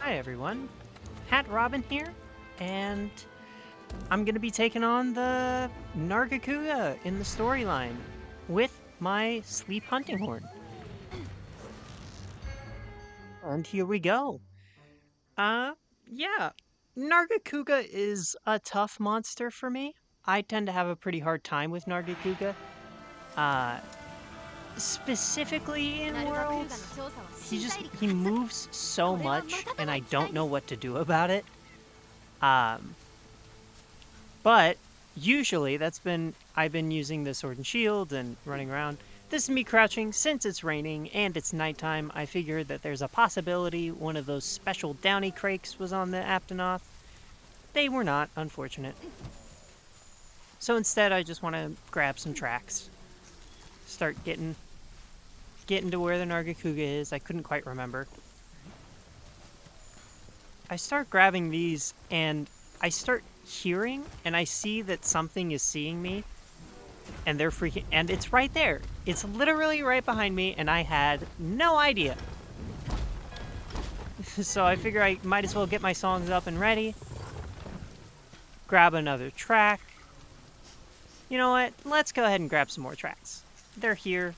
Hi everyone, Hat Robin here, and I'm gonna be taking on the Nargacuga in the storyline with my sleep hunting horn. And here we go. Uh, yeah, Nargacuga is a tough monster for me. I tend to have a pretty hard time with Nargacuga. Uh, Specifically in Worlds, he moves so much, and I don't know what to do about it. Um, But usually I've been using the sword and shield and running around. This is me crouching. Since it's raining and it's nighttime, I figured that there's a possibility one of those special downy crakes was on the Aptonoth. They were not, unfortunate. So instead I just want to grab some tracks. Start getting to where the Nargacuga is. I couldn't quite remember. I start grabbing these and I start hearing and I see that something is seeing me. And they're freaking, and it's right there. It's literally right behind me, and I had no idea. So I figure I might as well get my songs up and ready. Grab another track. You know what? Let's go ahead and grab some more tracks. They're here.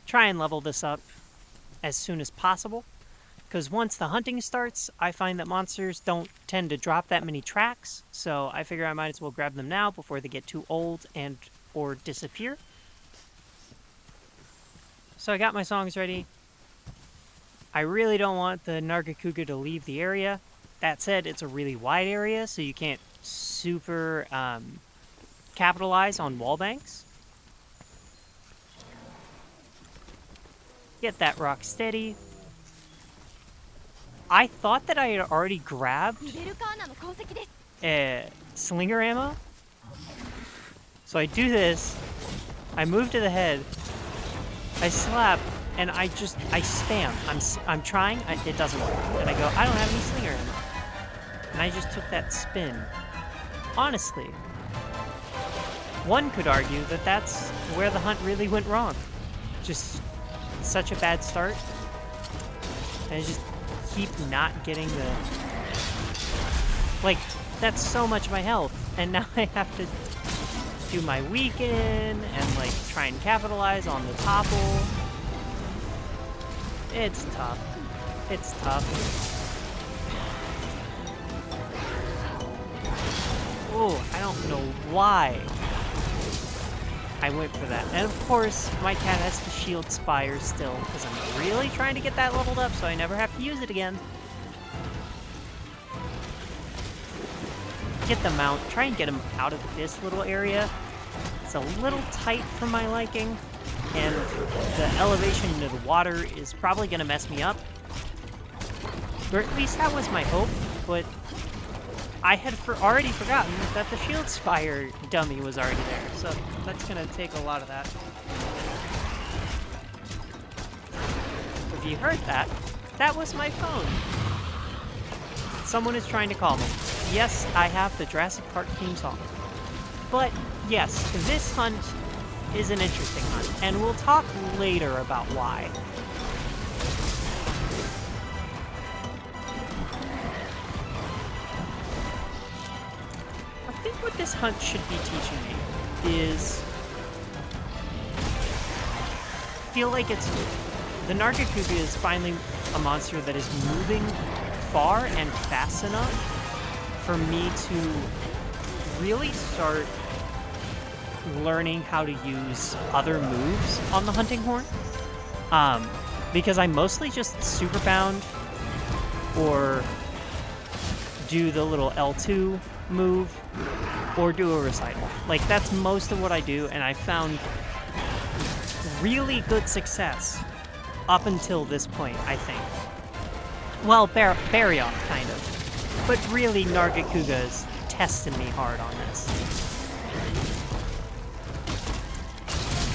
Try and level this up as soon as possible. Because once the hunting starts, I find that monsters don't tend to drop that many tracks. So I figure I might as well grab them now before they get too old and or disappear. So I got my songs ready. I really don't want the Nargacuga to leave the area. That said, it's a really wide area, so you can't super capitalize on wall banks. Get that rock steady. I thought that I had already grabbed slinger ammo. So I do this. I move to the head. I slap, and I spam. I'm trying, it doesn't work. And I go, I don't have any slinger ammo. And I just took that spin. Honestly, one could argue that that's where the hunt really went wrong. Just such a bad start. And I just keep not getting the... Like, that's so much of my health. And now I have to do my weaken and like try and capitalize on the topple. It's tough. It's tough. Oh, I don't know why I went for that. And of course, my cat has the shield spire still, because I'm really trying to get that leveled up so I never have to use it again. Get the mount, try and get him out of this little area. It's a little tight for my liking, and the elevation into the water is probably going to mess me up. Or at least that was my hope, but I had already forgotten that the shield spire dummy was already there, so that's going to take a lot of that. If you heard that, that was my phone. Someone is trying to call me. Yes, I have the Jurassic Park theme song. But yes, this hunt is an interesting hunt, and we'll talk later about why. I think what this hunt should be teaching me is... feel like it's... The Nargacuga is finally a monster that is moving far and fast enough for me to really start learning how to use other moves on the hunting horn. Because I mostly just super bound or do the little L2 move or do a recital. Like, that's most of what I do, and I found really good success up until this point, I think. Well, Barryoff, kind of. But really, Nargacuga is testing me hard on this.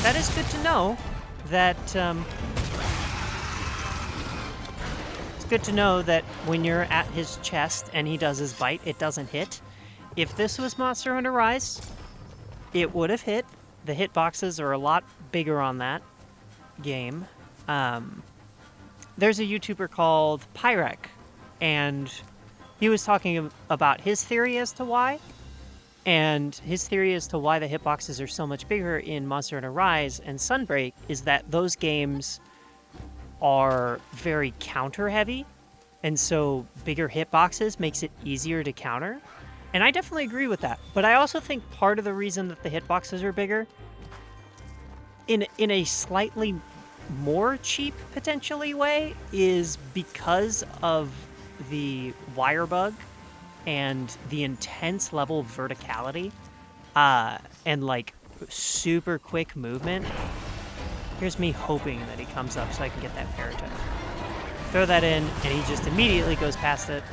That is good to know that, it's good to know that when you're at his chest and he does his bite, it doesn't hit. If this was Monster Hunter Rise, it would have hit. The hitboxes are a lot bigger on that game. There's a YouTuber called Pyrek and he was talking about his theory as to why. And his theory as to why the hitboxes are so much bigger in Monster Hunter Rise and Sunbreak is that those games are very counter-heavy, and so bigger hitboxes makes it easier to counter. And I definitely agree with that. But I also think part of the reason that the hitboxes are bigger, in a slightly more cheap, potentially, way, is because of the wire bug and the intense level of verticality, and like super quick movement. Here's me hoping that he comes up so I can get that paratoad. Throw that in, and he just immediately goes past it.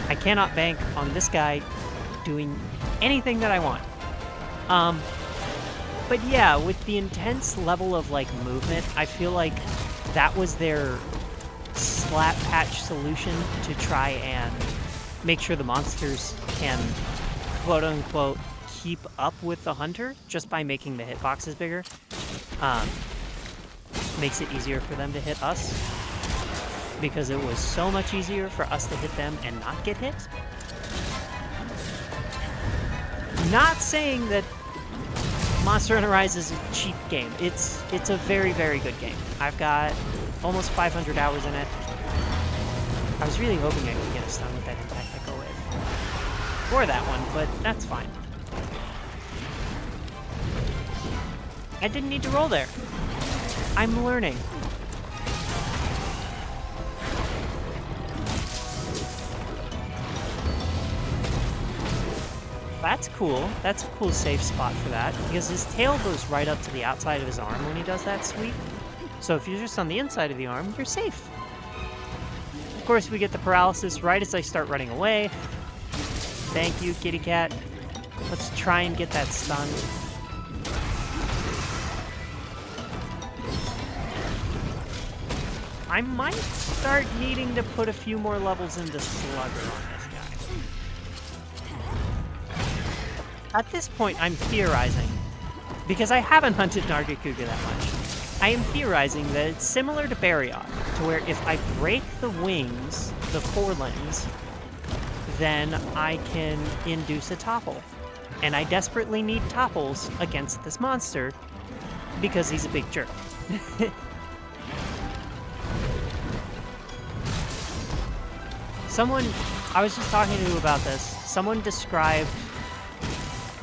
I cannot bank on this guy doing anything that I want. But yeah, with the intense level of like movement, I feel like that was their slap patch solution to try and make sure the monsters can, quote unquote, keep up with the hunter just by making the hitboxes bigger. Makes it easier for them to hit us, because it was so much easier for us to hit them and not get hit. Not saying that Monster Hunter Rise is a cheap game. It's a very, very good game. I've got almost 500 hours in it. I was really hoping I could get a stun with that impact echo wave for that one, but that's fine. I didn't need to roll there. I'm learning. That's cool. That's a cool safe spot for that, because his tail goes right up to the outside of his arm when he does that sweep. So if you're just on the inside of the arm, you're safe. Of course, we get the paralysis right as I start running away. Thank you, kitty cat. Let's try and get that stun. I might start needing to put a few more levels into Slugger on this guy. At this point, I'm theorizing, because I haven't hunted Nargacuga that much. I am theorizing that it's similar to Barriot, to where if I break the wings, the forelimbs, then I can induce a topple. And I desperately need topples against this monster, because he's a big jerk. I was just talking to you about this. Someone described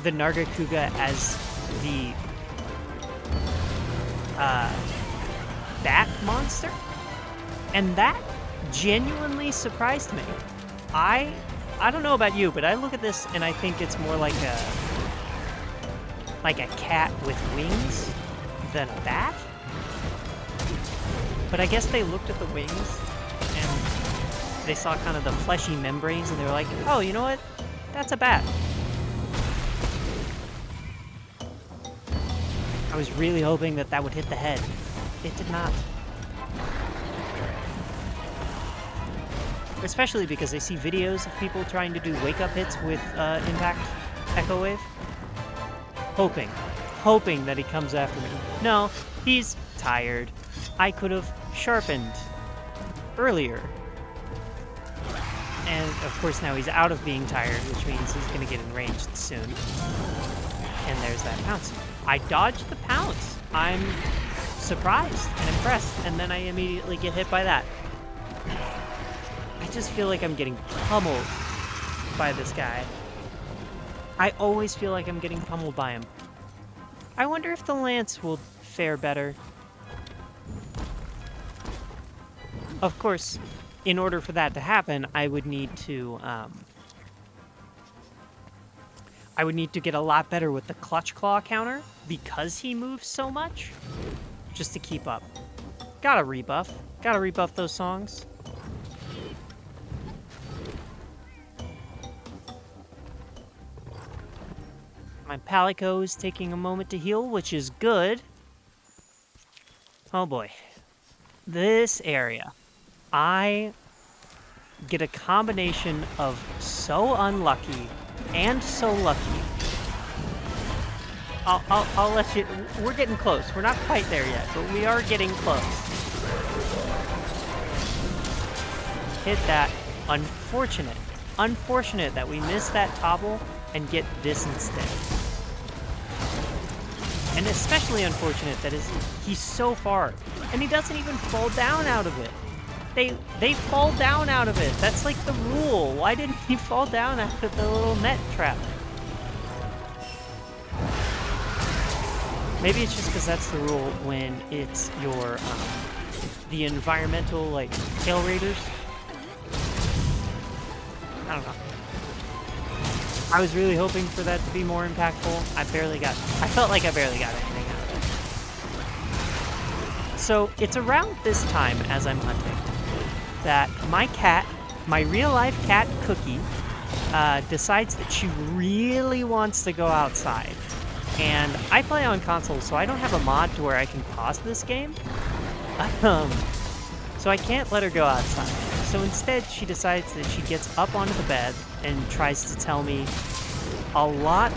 the Nargacuga as the bat monster, and that genuinely surprised me. I don't know about you, but I look at this and I think it's more like a cat with wings than a bat. But I guess they looked at the wings and they saw kind of the fleshy membranes, and they were like, oh, you know what? That's a bat. I was really hoping that that would hit the head. It did not. Especially because I see videos of people trying to do wake-up hits with impact echo wave. Hoping that he comes after me. No, he's tired. I could have sharpened earlier. And of course now he's out of being tired, which means he's going to get enraged soon. And there's that pounce. I dodged the pounce. I'm surprised and impressed, and then I immediately get hit by that. I just feel like I'm getting pummeled by this guy. I always feel like I'm getting pummeled by him. I wonder if the lance will fare better. Of course, in order for that to happen, I would need to get a lot better with the clutch claw counter, because he moves so much, just to keep up. Gotta rebuff those songs. My Palico is taking a moment to heal, which is good. Oh boy. This area. I get a combination of so unlucky and so lucky. I'll let you... We're getting close. We're not quite there yet, but we are getting close. Hit that. Unfortunate. Unfortunate that we missed that topple and get this instead. And especially unfortunate that he's so far, and he doesn't even fall down out of it. They fall down out of it. That's like the rule. Why didn't he fall down out of the little net trap? Maybe it's just because that's the rule when it's your the environmental like tail raiders. I don't know. I was really hoping for that to be more impactful. I felt like I barely got anything out of it. So it's around this time as I'm hunting that my cat, my real life cat Cookie, decides that she really wants to go outside. And I play on console, so I don't have a mod to where I can pause this game. So I can't let her go outside. So instead, she decides that she gets up onto the bed and tries to tell me a lot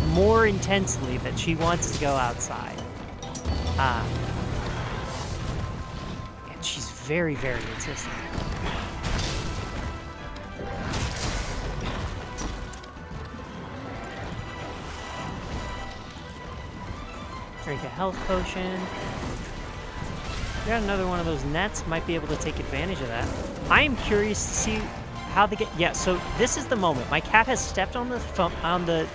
more intensely that she wants to go outside. And she's very, very insistent. Drink a health potion. Got another one of those nets. Might be able to take advantage of that. I am curious to see how they get. Yeah. So this is the moment. My cat has stepped on the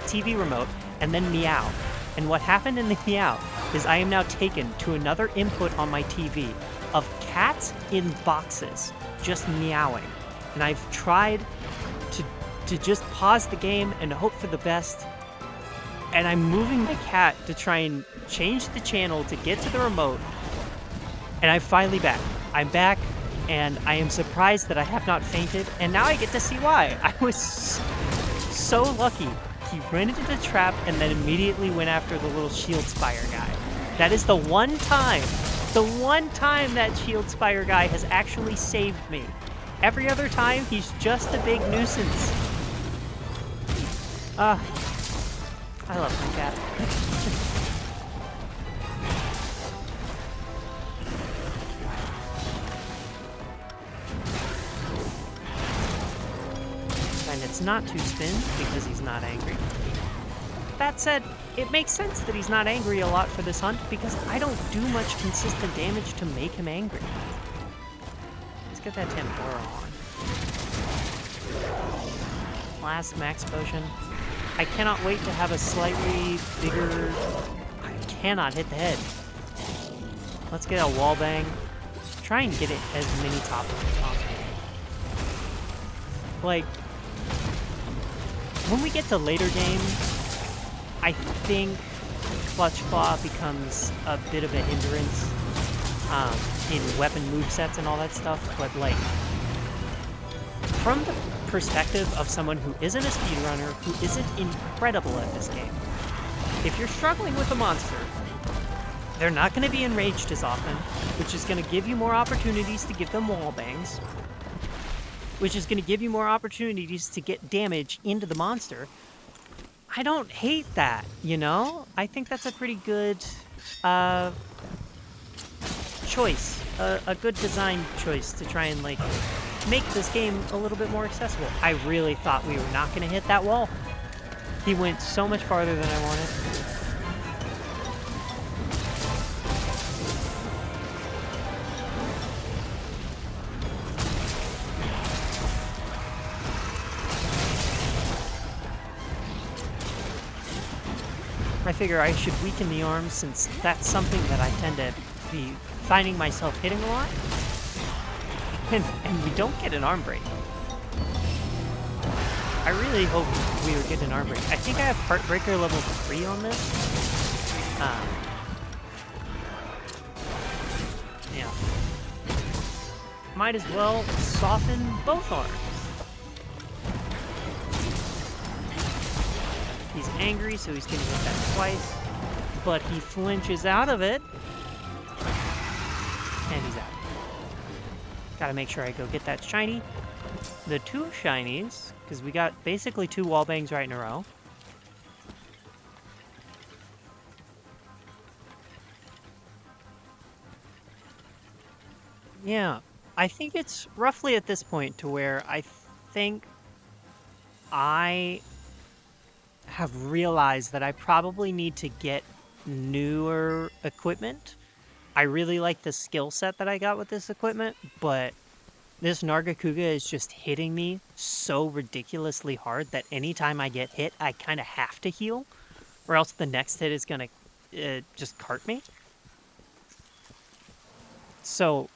TV remote and then meow. And what happened in the meow is I am now taken to another input on my TV of cats in boxes just meowing. And I've tried to just pause the game and hope for the best. And I'm moving my cat to try and change the channel to get to the remote. And I'm finally back. I'm back, and I am surprised that I have not fainted. And now I get to see why. I was so lucky. He ran into the trap and then immediately went after the little shield spire guy. That is the one time that shield spire guy has actually saved me. Every other time, he's just a big nuisance. I love my cat. And it's not 2 spins because he's not angry. That said, it makes sense that he's not angry a lot for this hunt because I don't do much consistent damage to make him angry. Let's get that Tempora on. Last max potion. I cannot wait to have a slightly bigger... I cannot hit the head. Let's get a wall bang. Try and get it as many topples as possible. Like, when we get to later game, I think Clutch Claw becomes a bit of a hindrance in weapon movesets and all that stuff, but like, from the perspective of someone who isn't a speedrunner, who isn't incredible at this game, if you're struggling with a monster, they're not going to be enraged as often, which is going to give you more opportunities to give them wall bangs, which is going to give you more opportunities to get damage into the monster. I don't hate that, you know? I think that's a pretty good choice, a good design choice to try and like make this game a little bit more accessible. I really thought we were not going to hit that wall. He went so much farther than I wanted. I figure I should weaken the arms since that's something that I tend to be finding myself hitting a lot. And we don't get an arm break. I really hope we would get an arm break. I think I have Heartbreaker level 3 on this. Yeah. Might as well soften both arms. He's angry, so he's gonna hit that twice. But he flinches out of it. And he's out. Gotta make sure I go get that shiny. The 2 shinies, because we got basically 2 wall bangs right in a row. Yeah. I think it's roughly at this point to where I think I have realized that I probably need to get newer equipment. I really like the skill set that I got with this equipment, but this Nargacuga is just hitting me so ridiculously hard that anytime I get hit, I kind of have to heal, or else the next hit is going to just cart me. So,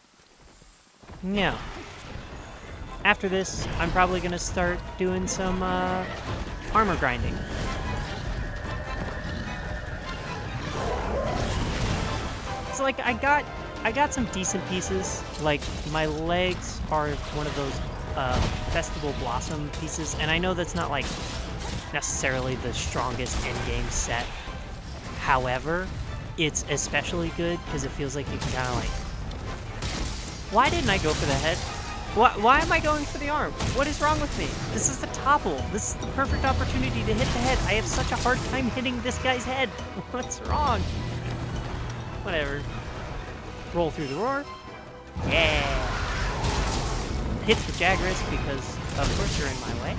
yeah. After this, I'm probably going to start doing some armor grinding. So, like, I got some decent pieces. Like, my legs are one of those Festival Blossom pieces, and I know that's not, like, necessarily the strongest endgame set. However, it's especially good because it feels like you can kind of, like... Why didn't I go for the head? Why am I going for the arm? What is wrong with me? This is the topple. This is the perfect opportunity to hit the head. I have such a hard time hitting this guy's head. What's wrong? Whatever. Roll through the roar. Yeah. Hits the Jagras because, of course, you're in my way.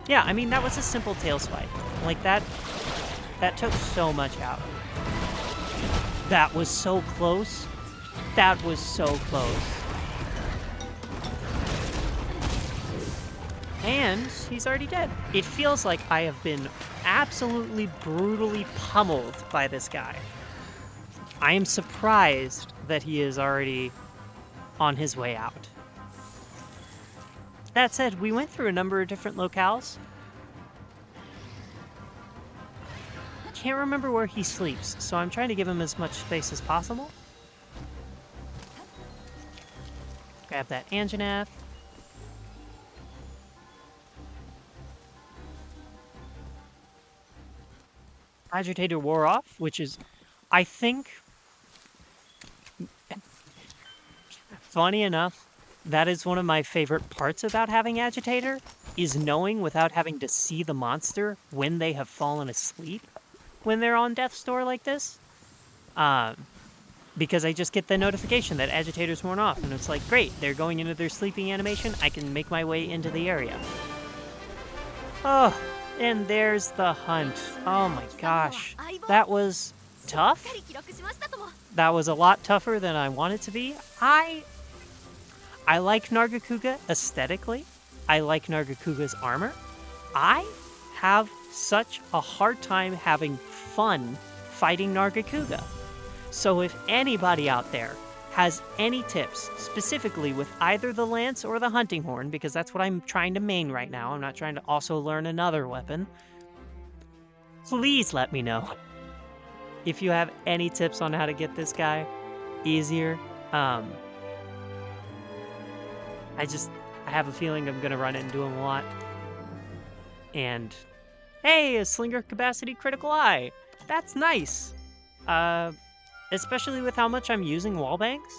Yeah, I mean, that was a simple tail swipe. Like, that took so much out. That was so close. That was so close. And he's already dead. It feels like I have been absolutely brutally pummeled by this guy. I am surprised that he is already on his way out. That said, we went through a number of different locales. Can't remember where he sleeps, so I'm trying to give him as much space as possible. Grab that Anjanath. Agitator wore off, which is, I think, funny enough, that is one of my favorite parts about having Agitator, is knowing without having to see the monster when they have fallen asleep when they're on death's door like this. Because I just get the notification that Agitator's worn off, and it's like, great, they're going into their sleeping animation, I can make my way into the area. Oh, and there's the hunt. Oh my gosh. That was tough. That was a lot tougher than I wanted to be. I like Nargacuga aesthetically. I like Nargacuga's armor. I have such a hard time having fun fighting Nargacuga. So if anybody out there has any tips, specifically with either the lance or the hunting horn, because that's what I'm trying to main right now, I'm not trying to also learn another weapon, please let me know. If you have any tips on how to get this guy easier, I have a feeling I'm gonna run into him a lot. And hey, a slinger capacity critical eye. That's nice. Especially with how much I'm using wallbangs,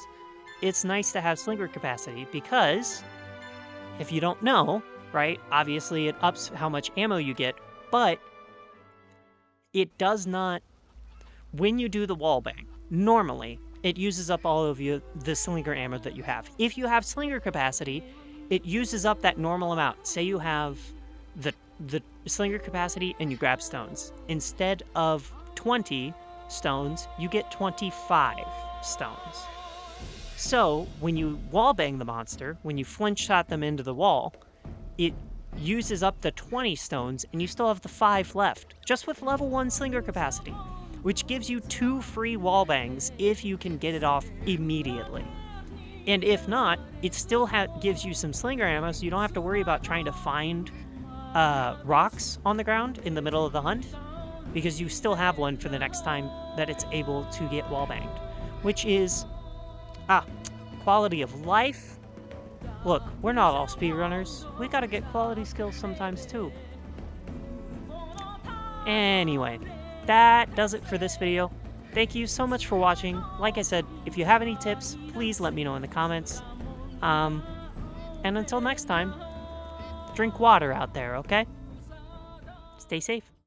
it's nice to have slinger capacity because, if you don't know, right, obviously it ups how much ammo you get, but it does not, when you do the wallbang, normally it uses up all of the slinger ammo that you have. If you have slinger capacity, it uses up that normal amount. Say you have the slinger capacity and you grab stones. Instead of 20 stones, you get 25 stones. So, when you wallbang the monster, when you flinch shot them into the wall, it uses up the 20 stones and you still have the 5 left, just with level 1 slinger capacity, which gives you 2 free wallbangs if you can get it off immediately. And if not, it still gives you some slinger ammo, so you don't have to worry about trying to find rocks on the ground in the middle of the hunt, because you still have one for the next time that it's able to get wallbanged, which is, quality of life. Look, we're not all speedrunners. We gotta get quality skills sometimes too. Anyway, that does it for this video. Thank you so much for watching. Like I said, if you have any tips, please let me know in the comments. And until next time, drink water out there, okay? Stay safe.